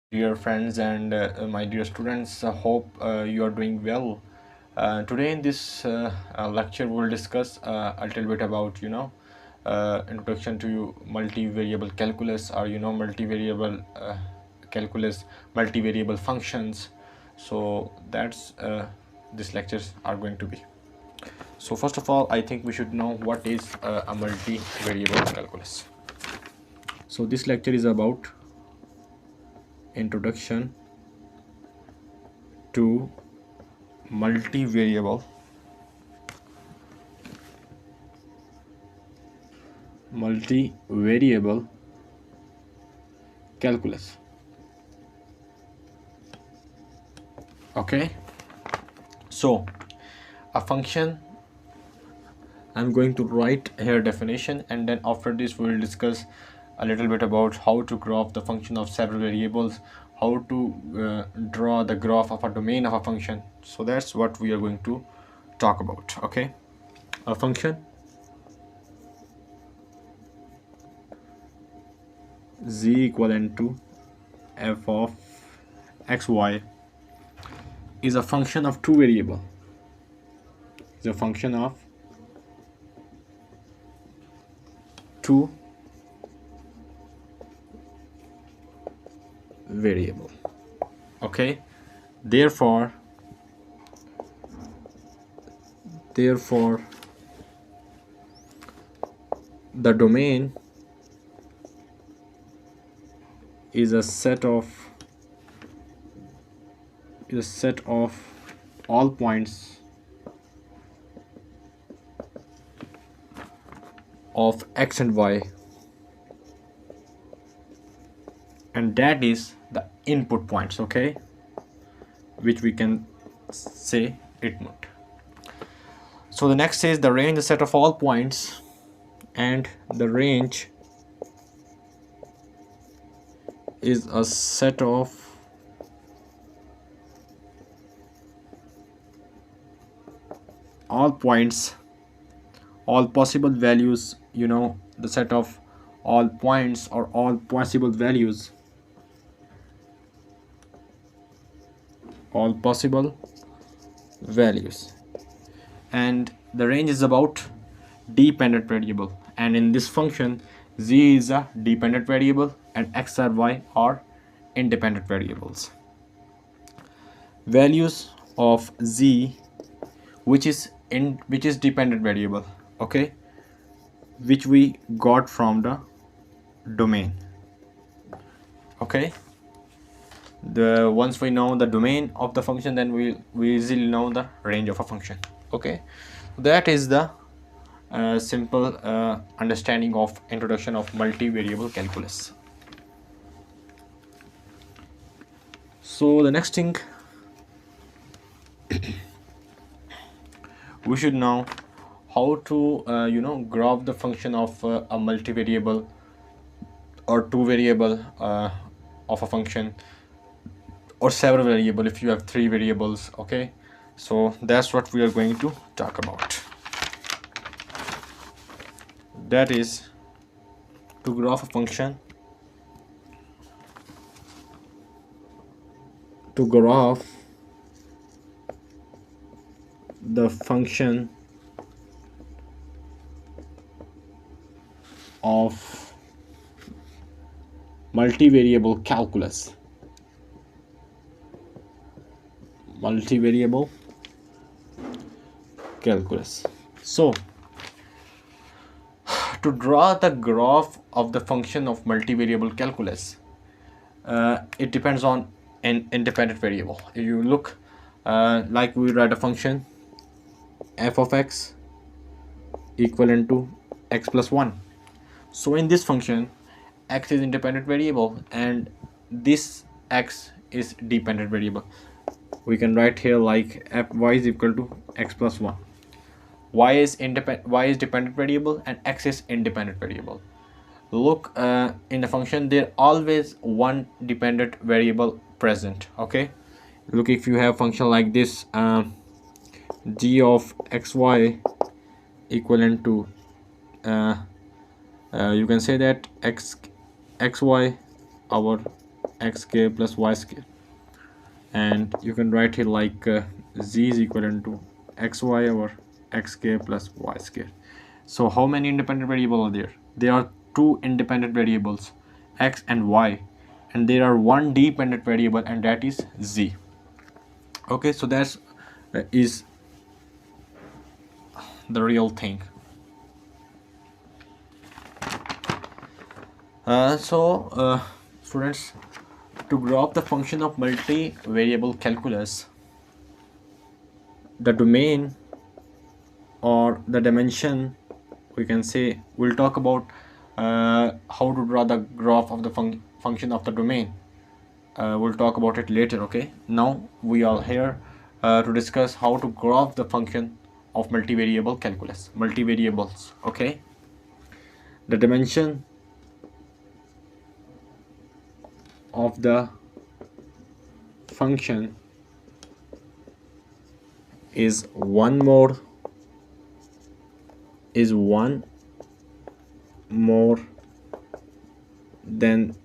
Dear friends and my dear students, hope you are doing well. Today in this lecture we'll discuss a little bit about introduction to multivariable calculus, or multivariable calculus, multivariable functions. So that's these lectures are going to be. So first of all, I think we should know what is a multivariable calculus. So this lecture is about introduction to multivariable multivariable calculus. Okay, so a function, I'm going to write here definition, and then after this we will discuss a little bit about how to graph the function of several variables, how to draw the graph of a domain of a function. So that's what we are going to talk about. Okay, a function z equivalent to f of xy is a function of two variable, is a function of two variable. Okay, therefore the domain is a set of all points of x and y, and that is the input points, okay, which we can say input. So the next is the range, the set of all points, and the range is a set of all points, all possible values, the set of all points or all possible values, all possible values, and the range is about dependent variable, and in this function z is a dependent variable and x or y are independent variables. Values of z, which is dependent variable, okay, which we got from the domain. Okay, the once we know the domain of the function, then we easily know the range of a function. Okay, that is the simple understanding of introduction of multivariable calculus. So the next thing we should know how to graph the function of a multivariable or two variable of a function, or several variable if you have three variables. Okay, so that's what we are going to talk about. That is to graph a function, to graph the function of multivariable calculus, multivariable calculus. So to draw the graph of the function of multivariable calculus, it depends on an independent variable. If you look, like we write a function f of x equivalent to x plus 1. So in this function, x is independent variable and this x is dependent variable. We can write here like f y is equal to x plus 1. Y is dependent variable and x is independent variable. Look, in the function there always one dependent variable present. Okay, look, if you have function like this, g of xy equivalent to you can say that xy our x square plus y square, and you can write it like z is equivalent to xy over x square plus y square. So how many independent variables are there? There are two independent variables, x and y, and there are one dependent variable, and that is z. Okay, so that's is the real thing. Students, to graph the function of multivariable calculus, the domain or the dimension, we can say, we'll talk about how to draw the graph of the function of the domain. We'll talk about it later. Okay, now we are here to discuss how to graph the function of multivariable calculus, multivariables. Okay, the dimension of the function is one more than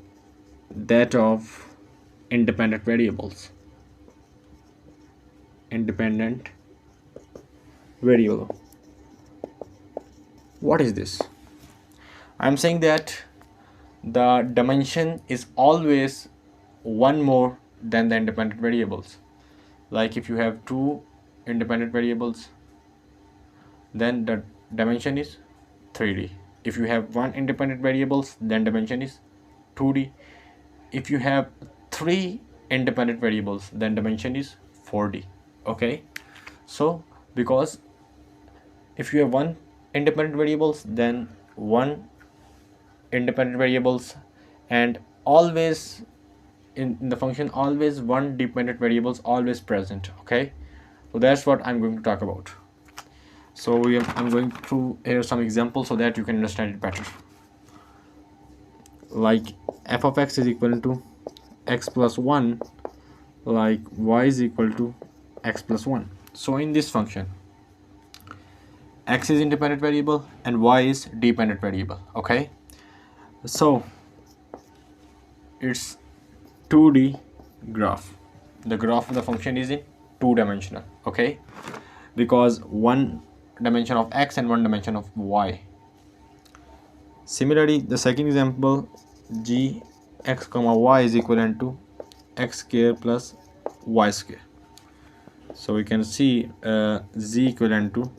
that of independent variables. Independent variable, what is this? I'm saying that the dimension is always one more than the independent variables. Like if you have two independent variables, then the dimension is 3D. If you have one independent variables, then dimension is 2D. If you have three independent variables, then dimension is 4D. Okay, so because if you have one independent variables, then one independent variables, and always in the function always one dependent variables always present. Okay, so that's what I'm going to talk about. So I'm going through here some examples so that you can understand it better. Like f of x is equal to x plus 1, like y is equal to x plus 1. So in this function, x is independent variable and y is dependent variable. Okay, so it's 2D graph. The graph of the function is in two-dimensional. Okay, because one dimension of x and one dimension of y. Similarly, the second example, g x comma y is equivalent to x square plus y square. So we can see z equivalent to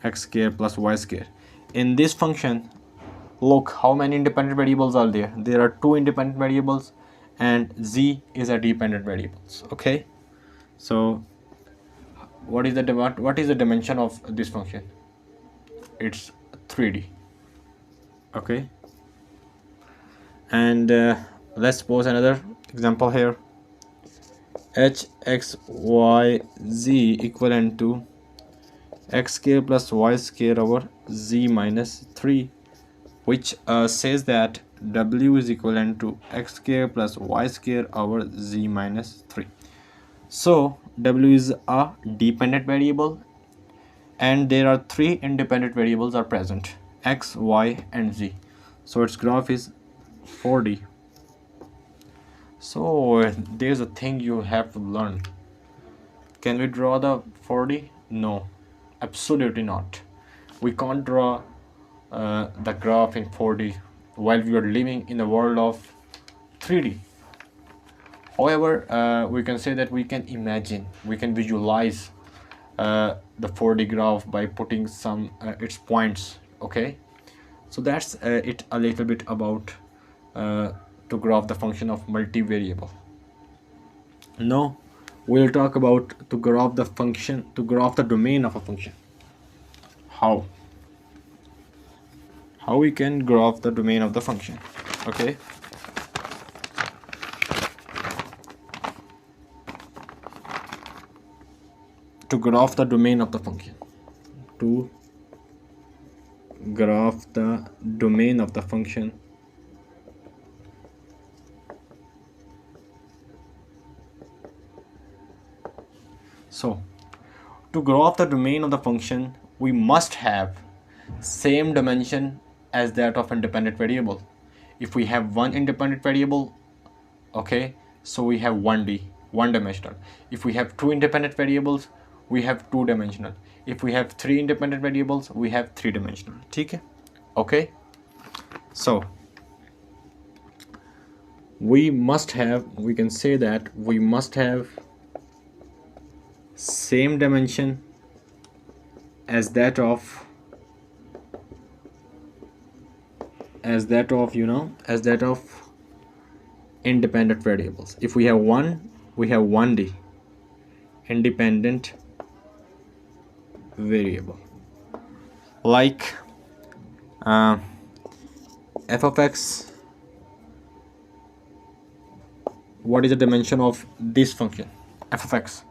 x square plus y square. In this function, look how many independent variables are there. There are two independent variables and z is a dependent variables. Okay, so what is the dimension of this function? It's 3D. Okay, and let's suppose another example here, h x y z equivalent to x square plus y square over z minus 3, which says that w is equivalent to x square plus y square over z minus 3. So w is a dependent variable and there are three independent variables are present, x, y and z. So its graph is 4D. So there's a thing you have to learn. Can we draw the 4D? No, absolutely not. We can't draw the graph in 4D while we are living in the world of 3D. However, we can say that we can imagine, we can visualize the 4D graph by putting some its points. Okay, so that's it a little bit about to graph the function of multivariable. Now we'll talk about to graph the function, to graph the domain of a function. How we can graph the domain of the function. Okay, to graph the domain of the function, to graph the domain of the function, so to graph the domain of the function, we must have same dimension as that of independent variable. If we have one independent variable, Okay, so we have 1D, one dimensional. If we have two independent variables, we have two dimensional. If we have three independent variables, we have three dimensional. Okay, so we can say that we must have same dimension as that of independent variables. If we have one, we have 1D independent variable, like f of x. What is the dimension of this function f of x?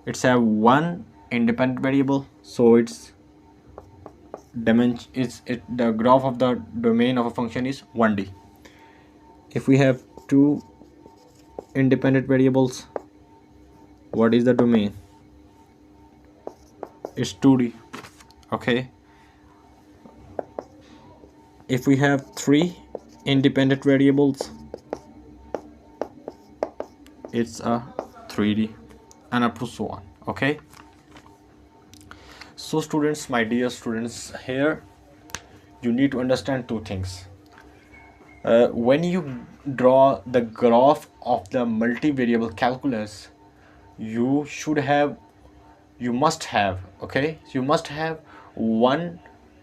It's have one independent variable, so its dimension is the graph of the domain of a function is 1D. If we have two independent variables, what is the domain? It's 2D. Okay, if we have three independent variables, it's a 3D, and up to so on. Okay, so students, my dear students, here you need to understand two things. When you draw the graph of the multivariable calculus, you must have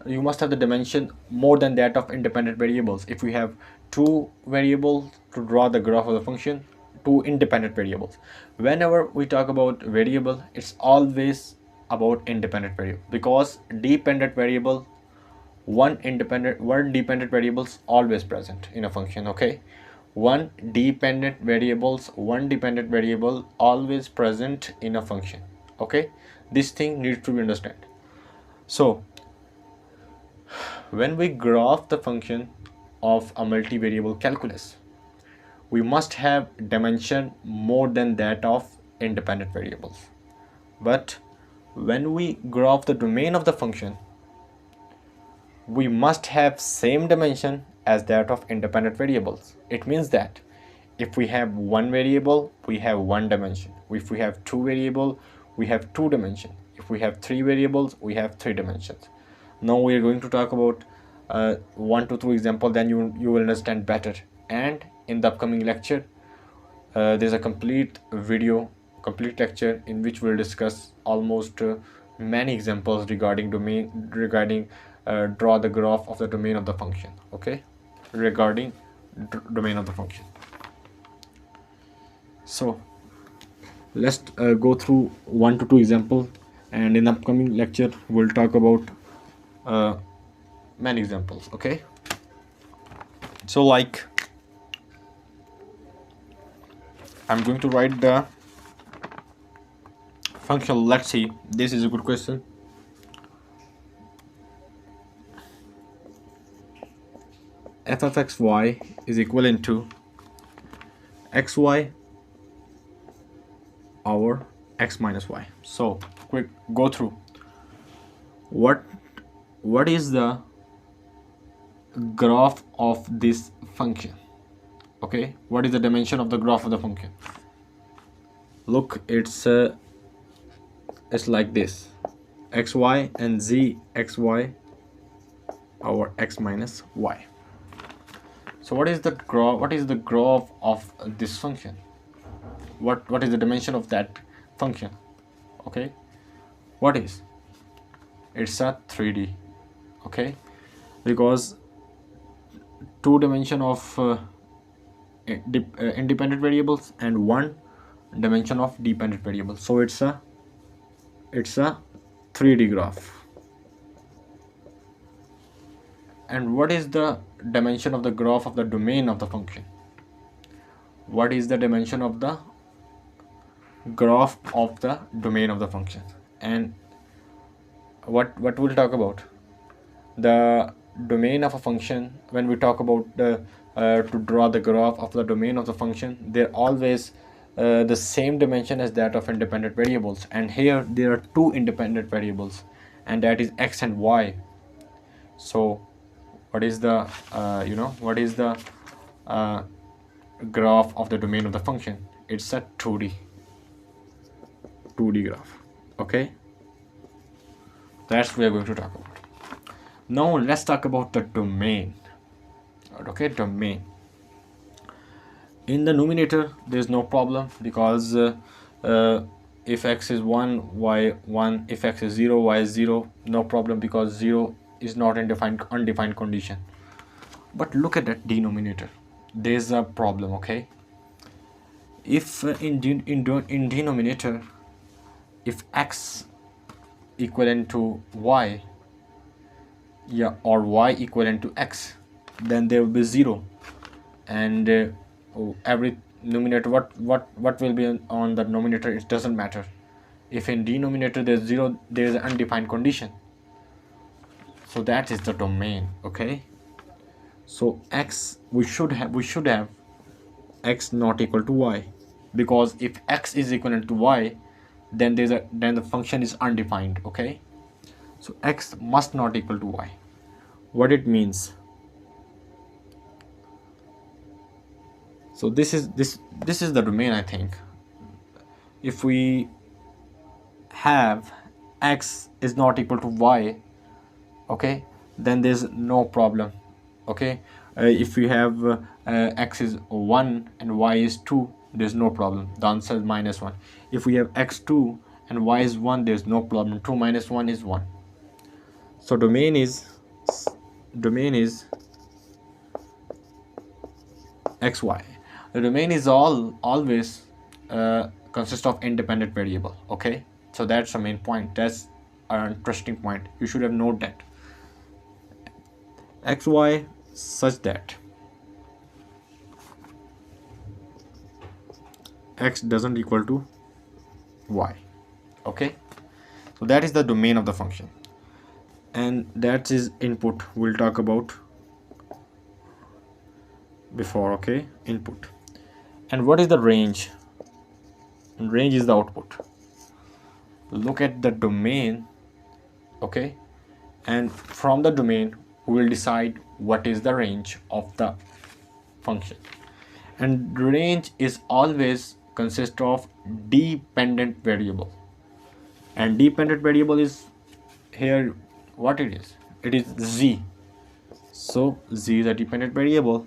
the dimension more than that of independent variables. If we have two variables to draw the graph of the function, two independent variables. Whenever we talk about variable, it's always about independent variable, because dependent variable, one dependent variables always present in a function. Okay, one dependent variable always present in a function. Okay, this thing needs to be understood. So when we graph the function of a multivariable calculus, we must have dimension more than that of independent variables. But when we graph the domain of the function, we must have same dimension as that of independent variables. It means that if we have one variable, we have one dimension. If we have two variables, we have two dimensions. If we have three variables, we have three dimensions. Now we are going to talk about 1 to 2 example, then you will understand better. And in the upcoming lecture, there's a complete lecture in which we'll discuss almost many examples regarding draw the graph of the domain of the function. Okay, regarding domain of the function. So let's go through 1 to 2 examples, and in the upcoming lecture we'll talk about many examples. Okay, so like I'm going to write the function. Let's see, this is a good question. F of xy is equivalent to xy over x minus y. So quick go through what is the graph of this function. Okay, what is the dimension of the graph of the function? Look, it's like this: xy and z xy over x minus y. So what is the graph of this function? What is the dimension of that function? Okay, what is? It's a 3D. Okay, because two dimension of independent variables and one dimension of dependent variables, so it's a 3D graph. And what is the dimension of the graph of the domain of the function? What is the dimension of the graph of the domain of the function? And what we'll talk about the domain of a function. When we talk about to draw the graph of the domain of the function, they're always the same dimension as that of independent variables. And here there are two independent variables, and that is x and y. So what is the graph of the domain of the function. It's a 2D graph. Okay, that's what we are going to talk about. Now let's talk about the domain. Okay, domain. In the numerator there is no problem, because if x is 1, y 1, if x is 0, y is 0, no problem, because 0 is not in undefined condition. But look at that denominator, there's a problem. Okay, if in denominator, if x equivalent to y, yeah, or y equivalent to x, then there will be 0, and every numerator, what will be on the numerator, it doesn't matter. If in denominator there's 0, there is an undefined condition. So that is the domain. Okay, so x, we should have x not equal to y, because if x is equivalent to y, then the function is undefined. Okay, so x must not equal to y. What it means? So this is the domain, I think. If we have x is not equal to y, okay, then there's no problem. Okay, if we have x is 1 and y is 2, there's no problem, the answer is -1. If we have x2 and y is 1, there's no problem, 2 minus 1 is 1. So domain is xy. The domain is always consists of independent variable. Okay, so that's the main point. That's an interesting point, you should have noted that. Xy such that x doesn't equal to y. Okay, so that is the domain of the function, and that is input, we'll talk about before. Okay, input. And what is the range? Range is the output. Look at the domain. Okay, and from the domain we will decide what is the range of the function. And range is always consist of dependent variable, and dependent variable is here what it is z. So z is a dependent variable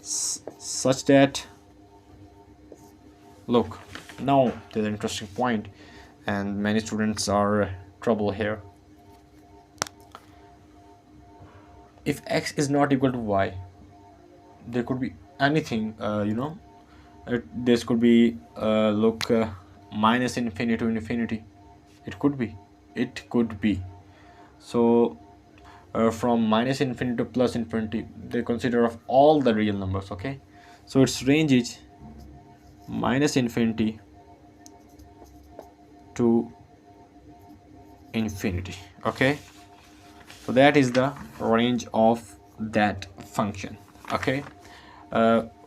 such that, look, now there's an interesting point, and many students are trouble here. If x is not equal to y, there could be anything, this could be minus infinity to infinity. It could be. So from minus infinity to plus infinity, they consider of all the real numbers. Okay, so its range is minus infinity to infinity. Okay, so that is the range of that function. Okay,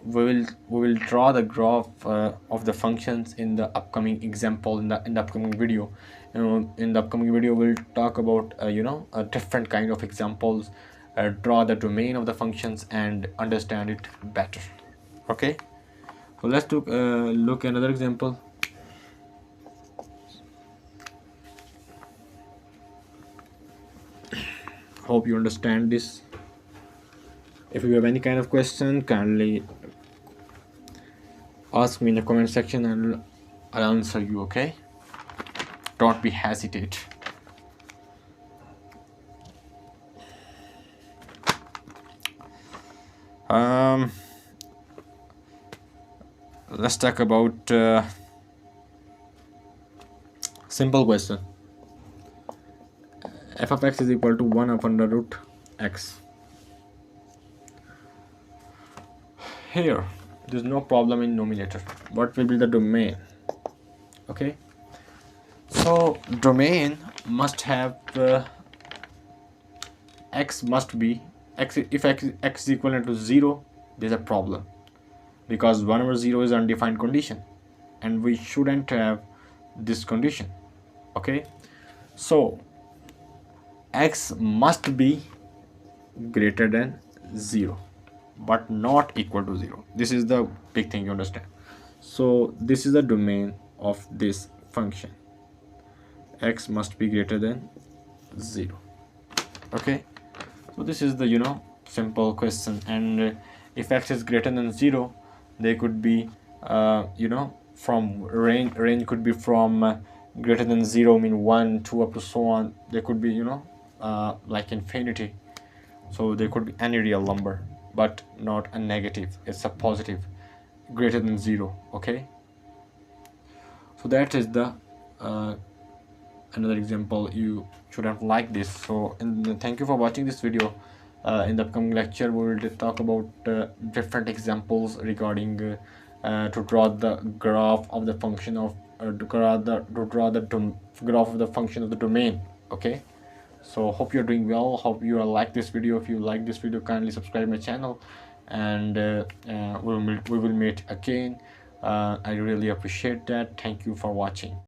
we will draw the graph of the functions in the upcoming example, in the upcoming video. In the upcoming video we'll talk about a different kind of examples, draw the domain of the functions and understand it better. Okay, so let's look another example. Hope you understand this. If you have any kind of question, kindly ask me in the comment section and I'll answer you. Okay, don't be hesitate. Let's talk about simple question. F of x is equal to 1 upon the root x. Here there's no problem in numerator. What will be the domain? Okay, so domain must have x must be x. If x is equivalent to 0, there's a problem, because 1 over 0 is undefined condition and we shouldn't have this condition. Okay, so x must be greater than 0. but not equal to 0. This is the big thing, you understand. So this is the domain of this function. X must be greater than 0. Okay, so this is the simple question. And if x is greater than 0, they could be from range could be from greater than 0 mean 1, 2 up to so on. They could be like infinity. So there could be any real number, but not a negative. It's a positive, greater than 0. Okay, so that is the another example. You should have liked this. So thank you for watching this video. In the upcoming lecture we will talk about different examples regarding to draw the graph of the function of graph of the function of the domain. Okay, so hope you're doing well, hope you like this video. If you like this video, kindly subscribe my channel, and we will meet again. I really appreciate that. Thank you for watching.